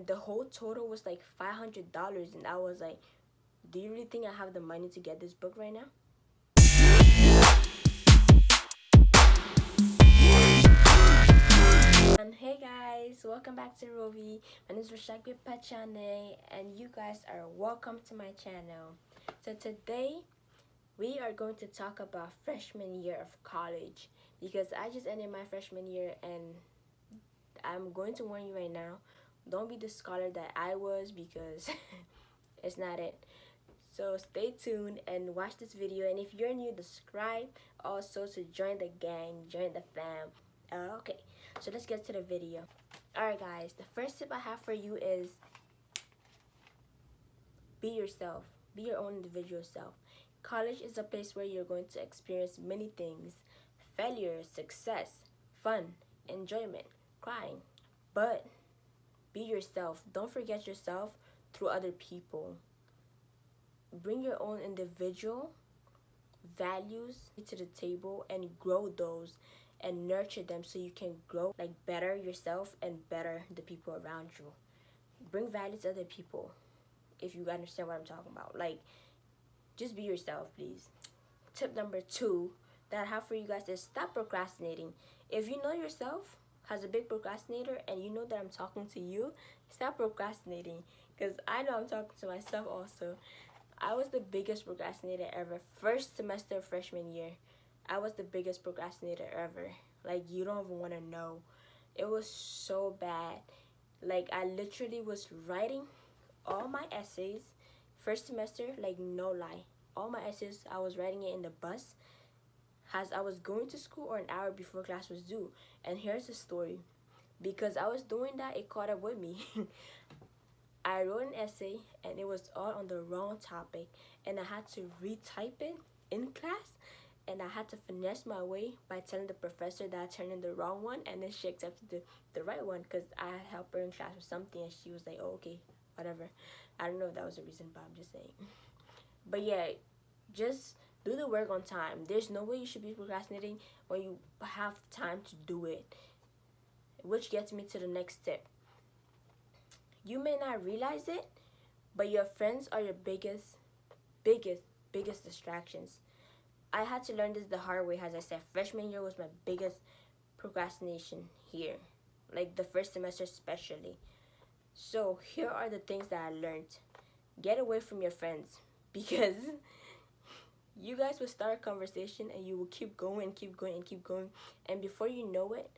the whole total was like $500, and I was like, do you really think I have the money to get this book right now? And hey guys, welcome back to Rovi. My name is Rashak Pachane, and you guys are welcome to my channel. So today we are going to talk about freshman year of college, because I just ended my freshman year, and I'm going to warn you right now, don't be the scholar that I was, because it's not it. So stay tuned and watch this video, and if you're new, subscribe also to join the gang, join the fam. Okay, so let's get to the video. Alright guys, the first tip I have for you is be yourself. Be your own individual self. College is a place where you're going to experience many things: failure, success, fun, enjoyment, crying. But be yourself. Don't forget yourself through other people. Bring your own individual values to the table and grow those and nurture them, so you can grow like better yourself and better the people around you. Bring value to other people, if you understand what I'm talking about. Like, just be yourself, please. Tip number 2 that I have for you guys is stop procrastinating. If you know yourself as a big procrastinator and you know that I'm talking to you, stop procrastinating, because I know I'm talking to myself also. I was the biggest procrastinator ever. First semester of freshman year, I was the biggest procrastinator ever. Like, you don't even want to know. It was so bad. Like, I literally was writing all my essays first semester, like, no lie. All my essays, I was writing it in the bus as I was going to school, or an hour before class was due. And here's the story. Because I was doing that, it caught up with me. I wrote an essay and it was all on the wrong topic, and I had to retype it in class, and I had to finesse my way by telling the professor that I turned in the wrong one, and then she accepted the right one, because I had helped her in class with something, and she was like, oh, okay, whatever. I don't know if that was a reason, but I'm just saying. But yeah, just do the work on time. There's no way you should be procrastinating when you have time to do it. Which gets me to the next tip. You may not realize it, but your friends are your biggest distractions. I had to learn this the hard way. As I said, freshman year was my biggest procrastination here, like the first semester especially. So here are the things that I learned. Get away from your friends, because you guys will start a conversation and you will keep going, and before you know it,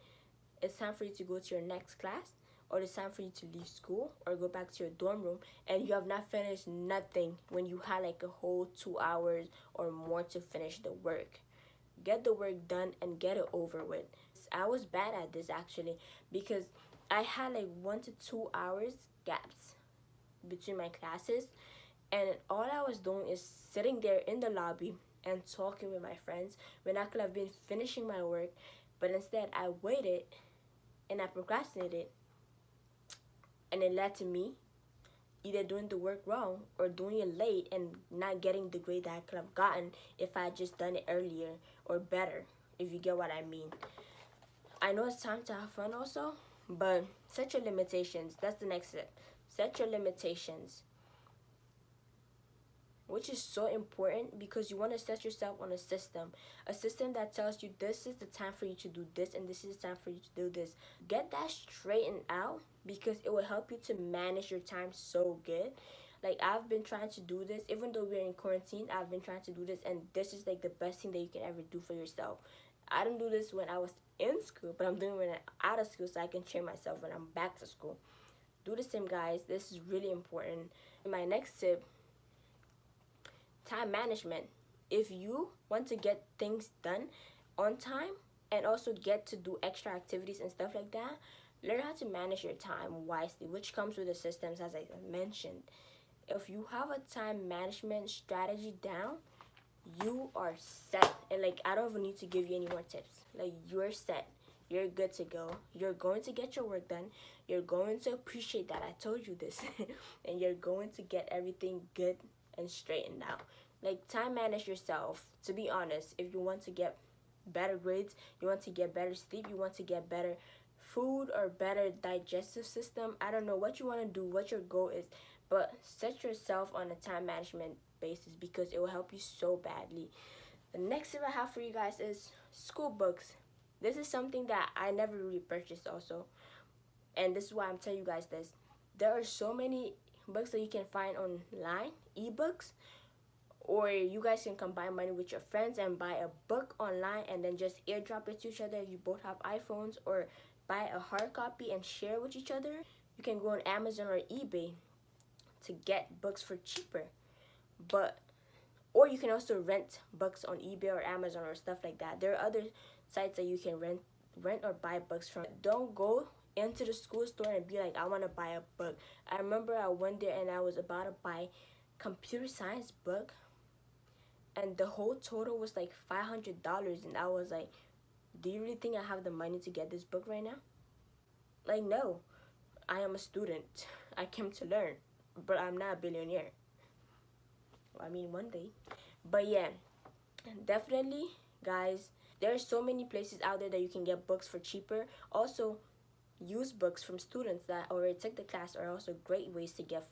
it's time for you to go to your next class, or it's time for you to leave school or go back to your dorm room, and you have not finished nothing when you had like a whole 2 hours or more to finish the work. Get the work done and get it over with. I was bad at this actually, because I had like 1 to 2 hours gaps between my classes, and all I was doing is sitting there in the lobby and talking with my friends when I could have been finishing my work. But instead I waited and I procrastinated, and it led to me either doing the work wrong or doing it late and not getting the grade that I could have gotten if I had just done it earlier or better, if you get what I mean. I know it's time to have fun also, but set your limitations. That's the next step. Set your limitations, which is so important, because you want to set yourself on a system that tells you this is the time for you to do this and this is the time for you to do this. Get that straightened out, because it will help you to manage your time so good. Like, I've been trying to do this, even though we're in quarantine, I've been trying to do this, and this is like the best thing that you can ever do for yourself. I didn't do this when I was in school, but I'm doing it when I'm out of school, so I can train myself when I'm back to school. Do the same, guys. This is really important. My next tip: time management. If you want to get things done on time and also get to do extra activities and stuff like that, learn how to manage your time wisely, which comes with the systems, as I mentioned. If you have a time management strategy down, you are set. And like, I don't even need to give you any more tips. Like, you're set. You're good to go. You're going to get your work done. You're going to appreciate that I told you this. And you're going to get everything good and straightened out. Like, time manage yourself. To be honest, if you want to get better grades, you want to get better sleep, you want to get better food or better digestive system. I don't know what you want to do, what your goal is, but set yourself on a time management basis because it will help you so badly. The next tip I have for you guys is school books. This is something that I never really purchased also, and this is why I'm telling you guys this. There are so many books that you can find online, ebooks, or you guys can combine money with your friends and buy a book online and then just airdrop it to each other if you both have iPhones, or buy a hard copy and share with each other. You can go on Amazon or eBay to get books for cheaper. But or you can also rent books on eBay or Amazon or stuff like that. There are other sites that you can rent or buy books from. Don't go into the school store and be like, I want to buy a book. I remember I went there and I was about to buy computer science book, and the whole total was like $500, and I was like, do you really think I have the money to get this book right now? Like, no. I am a student. I came to learn, but I'm not a billionaire. Well, I mean, one day. But yeah, definitely, guys, there are so many places out there that you can get books for cheaper. Also, used books from students that already took the class are also great ways to get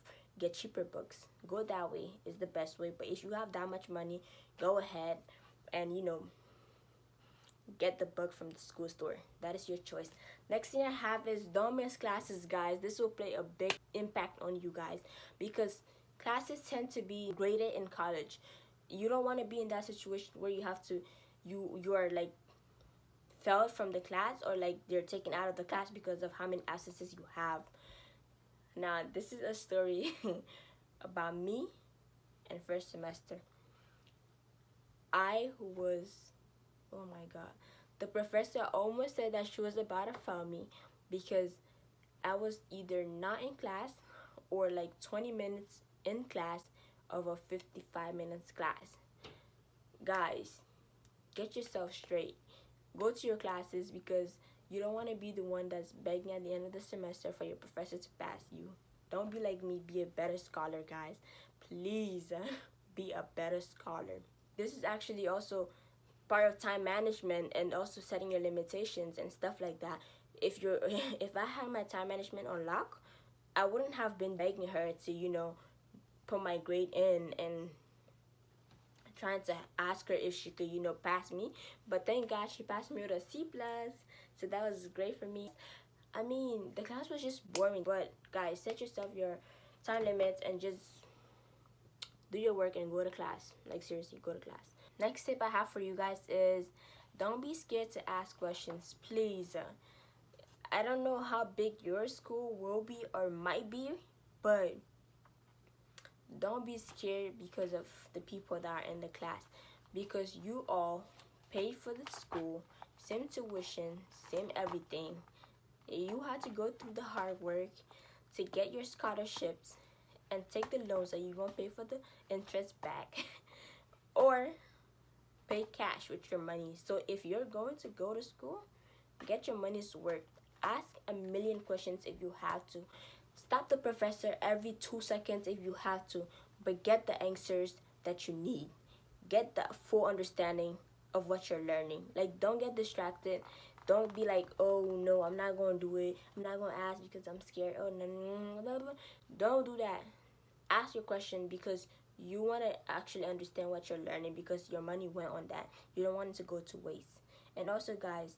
cheaper books. Go that way is the best way. But if you have that much money, go ahead and get the book from the school store. That is your choice. Next thing I have is don't miss classes, guys. This will play a big impact on you guys because classes tend to be graded in college. You don't want to be in that situation where you have to you are like failed from the class, or like they're taken out of the class because of how many absences you have. Now, this is a story about me in first semester. I was, oh my god, the professor almost said that she was about to fail me because I was either not in class or like 20 minutes in class of a 55 minutes class. Guys, get yourself straight. Go to your classes because you don't want to be the one that's begging at the end of the semester for your professor to pass you. Don't be like me. Be a better scholar, guys. Please be a better scholar. This is actually also part of time management and also setting your limitations and stuff like that. If I had my time management on lock, I wouldn't have been begging her to put my grade in and trying to ask her if she could pass me. But thank God she passed me with a C plus, so that was great for me. I mean, the class was just boring, but guys, set yourself your time limits and just do your work and go to class. Like, seriously, go to class. Next tip I have for you guys is don't be scared to ask questions, please. I don't know how big your school will be or might be, but don't be scared because of the people that are in the class, because you all pay for the school, same tuition, same everything. You had to go through the hard work to get your scholarships and take the loans that you're going to pay for the interest back or pay cash with your money. So if you're going to go to school, get your money's worth. Ask a million questions if you have to. Stop the professor every 2 seconds if you have to, but get the answers that you need. Get the full understanding of what you're learning. Like, don't get distracted. Don't be like, oh no, I'm not going to do it. I'm not going to ask because I'm scared. Oh no, no, no, no. Don't do that. Ask your question because you want to actually understand what you're learning, because your money went on that. You don't want it to go to waste. And also, guys,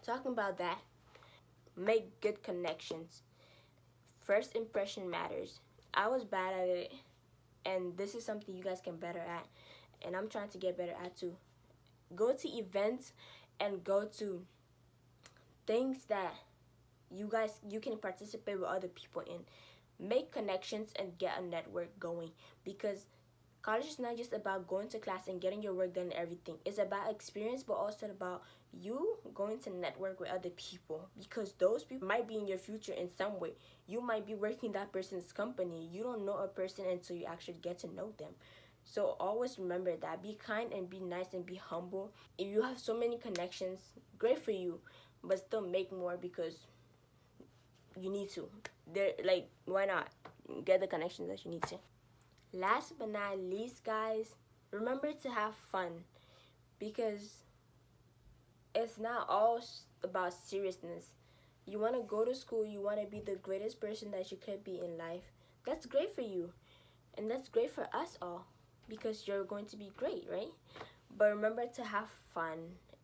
talking about that, make good connections. First impression matters. I was bad at it, and this is something you guys can better at, and I'm trying to get better at too. Go to events and go to things that you can participate with other people in. Make connections and get a network going, because college is not just about going to class and getting your work done and everything. It's about experience, but also about you going to network with other people, because those people might be in your future in some way. You might be working that person's company. You don't know a person until you actually get to know them. So always remember that. Be kind and be nice and be humble. If you have so many connections, great for you, but still make more because you need to. Like, why not? Get the connections that you need to. Last but not least, guys, remember to have fun, because it's not all about seriousness. You want to go to school, you want to be the greatest person that you could be in life. That's great for you. And that's great for us all because you're going to be great, right? But remember to have fun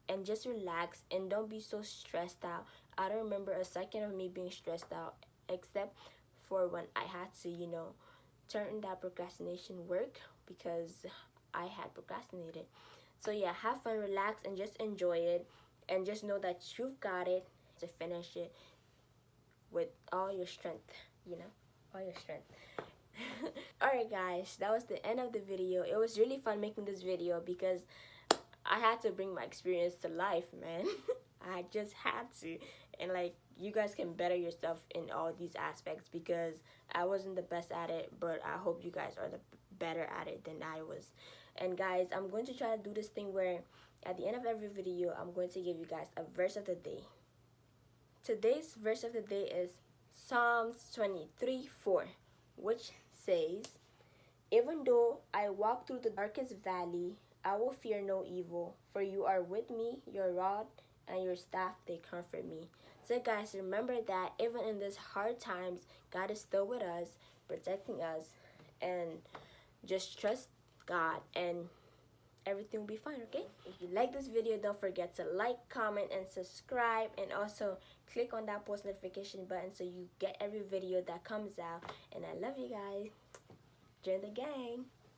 and just relax and don't be so stressed out. I don't remember a second of me being stressed out except for when I had to, turn that procrastination work because I had procrastinated. So yeah, have fun, relax, and just enjoy it. And just know that you've got it to finish it with all your strength, all your strength. Alright guys, that was the end of the video. It was really fun making this video because I had to bring my experience to life, man. I just had to. And like, you guys can better yourself in all these aspects because I wasn't the best at it, but I hope you guys are the better at it than I was. And guys, I'm going to try to do this thing where at the end of every video, I'm going to give you guys a verse of the day. Today's verse of the day is Psalms 23:4, which says, "Even though I walk through the darkest valley, I will fear no evil, for you are with me, your rod and your staff, they comfort me." So guys, remember that even in these hard times, God is still with us, protecting us, and just trust God and everything will be fine, okay? If you like this video, don't forget to like, comment, and subscribe, and also click on that post notification button so you get every video that comes out. And I love you guys. Join the gang.